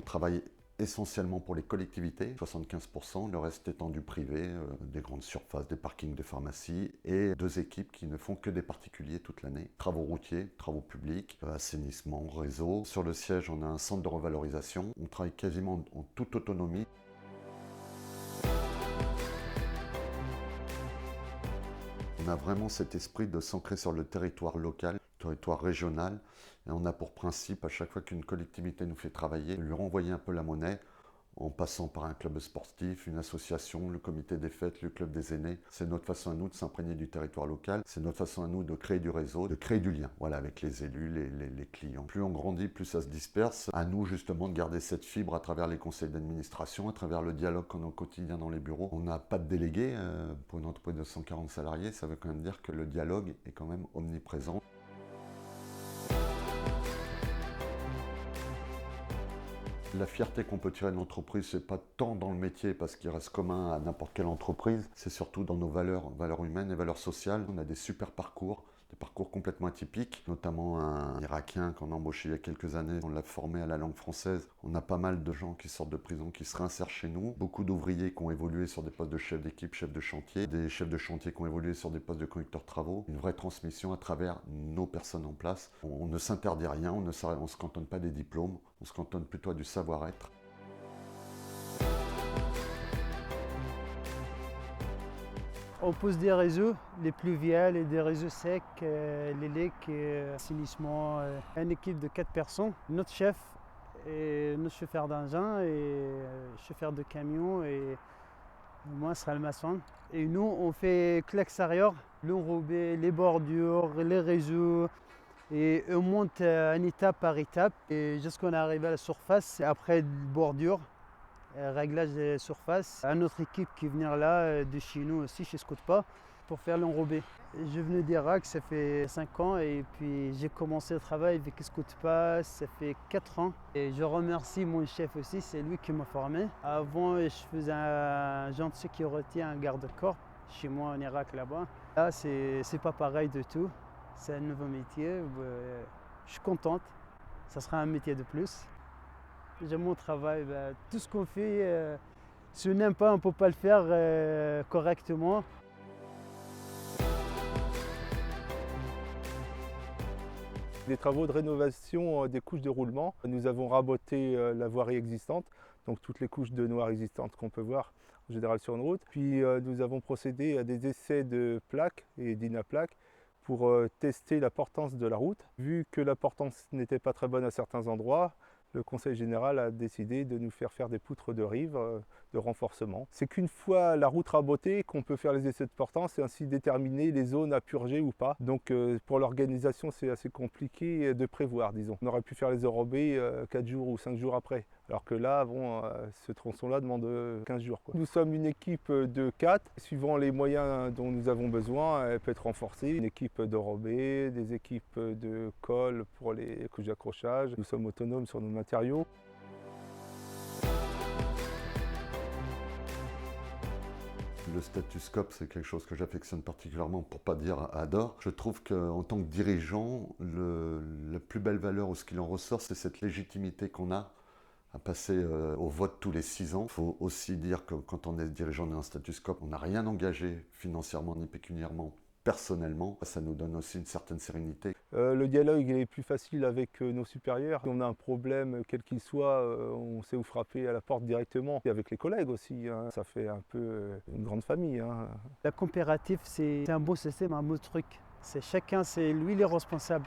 travaille essentiellement pour les collectivités, 75%, le reste étant du privé, des grandes surfaces, des parkings de pharmacie, et 2 équipes qui ne font que des particuliers toute l'année. Travaux routiers, travaux publics, assainissement, réseau. Sur le siège, on a un centre de revalorisation. On travaille quasiment en toute autonomie. On a vraiment cet esprit de s'ancrer sur le territoire local, territoire régional, et on a pour principe, à chaque fois qu'une collectivité nous fait travailler, de lui renvoyer un peu la monnaie, en passant par un club sportif, une association, le comité des fêtes, le club des aînés. C'est notre façon à nous de s'imprégner du territoire local, c'est notre façon à nous de créer du réseau, de créer du lien, voilà, avec les élus, les clients. Plus on grandit, plus ça se disperse. À nous justement de garder cette fibre à travers les conseils d'administration, à travers le dialogue qu'on a au quotidien dans les bureaux. On n'a pas de délégué, pour une entreprise de 140 salariés, ça veut quand même dire que le dialogue est quand même omniprésent. La fierté qu'on peut tirer de l'entreprise, c'est pas tant dans le métier parce qu'il reste commun à n'importe quelle entreprise, c'est surtout dans nos valeurs humaines et valeurs sociales. On a des super parcours, des parcours complètement atypiques, notamment un Irakien qu'on a embauché il y a quelques années, on l'a formé à la langue française. On a pas mal de gens qui sortent de prison, qui se réinsèrent chez nous, beaucoup d'ouvriers qui ont évolué sur des postes de chef d'équipe, chef de chantier, des chefs de chantier qui ont évolué sur des postes de conducteurs de travaux, une vraie transmission à travers nos personnes en place. On ne s'interdit rien, on ne se cantonne pas des diplômes, on se cantonne plutôt à du savoir-être. On pose des réseaux, les pluviales et des réseaux secs, les lecs, assainissement. Une équipe de 4 personnes, notre chef, et notre chauffeur d'engin et chauffeur de camion et moi sera le maçon. Et nous on fait que l'extérieur, l'enrobé, les bordures, les réseaux. Et on monte une étape par étape et jusqu'à on arrive à la surface. Après bordure, réglage des surfaces. Une autre équipe qui vient là de chez nous aussi, chez Scootpa, pour faire l'enrobé. Je venais d'Irak, ça fait 5 ans et puis j'ai commencé le travail avec Scootpa, ça fait 4 ans. Et je remercie mon chef aussi, c'est lui qui m'a formé. Avant, je faisais un agent de sécurité, un garde-corps chez moi en Irak là-bas. Là, c'est pas pareil du tout. C'est un nouveau métier. Je suis contente. Ça sera un métier de plus. J'aime mon travail. Tout ce qu'on fait, si on n'aime pas, on ne peut pas le faire correctement. Des travaux de rénovation des couches de roulement. Nous avons raboté la voirie existante, donc toutes les couches de noir existantes qu'on peut voir en général sur une route. Puis nous avons procédé à des essais de plaques et d'inaplaques pour tester la portance de la route. Vu que la portance n'était pas très bonne à certains endroits, le Conseil général a décidé de nous faire des poutres de rive de renforcement. C'est qu'une fois la route rabotée qu'on peut faire les essais de portance et ainsi déterminer les zones à purger ou pas. Donc pour l'organisation, c'est assez compliqué de prévoir, disons. On aurait pu faire les enrobés 4 jours ou 5 jours après. Alors que là, bon, ce tronçon-là demande 15 jours, quoi. Nous sommes une équipe de 4. Suivant les moyens dont nous avons besoin, elle peut être renforcée. Une équipe d'enrobés, des équipes de colle pour les couches d'accrochage. Nous sommes autonomes sur nos matériaux. Le Statuscope, c'est quelque chose que j'affectionne particulièrement, pour pas dire adore. Je trouve qu'en tant que dirigeant, la plus belle valeur ou ce qu'il en ressort, c'est cette légitimité qu'on a à passer au vote tous les 6 ans. Il faut aussi dire que quand on est dirigeant d'un Statuscope, on n'a rien engagé financièrement ni pécuniairement, personnellement. Ça nous donne aussi une certaine sérénité. Le dialogue est plus facile avec nos supérieurs. Si on a un problème, quel qu'il soit, on sait où frapper à la porte directement. Et avec les collègues aussi, hein. Ça fait un peu une grande famille, hein. La coopérative, c'est un beau système, un beau truc. Chacun, c'est lui les responsables.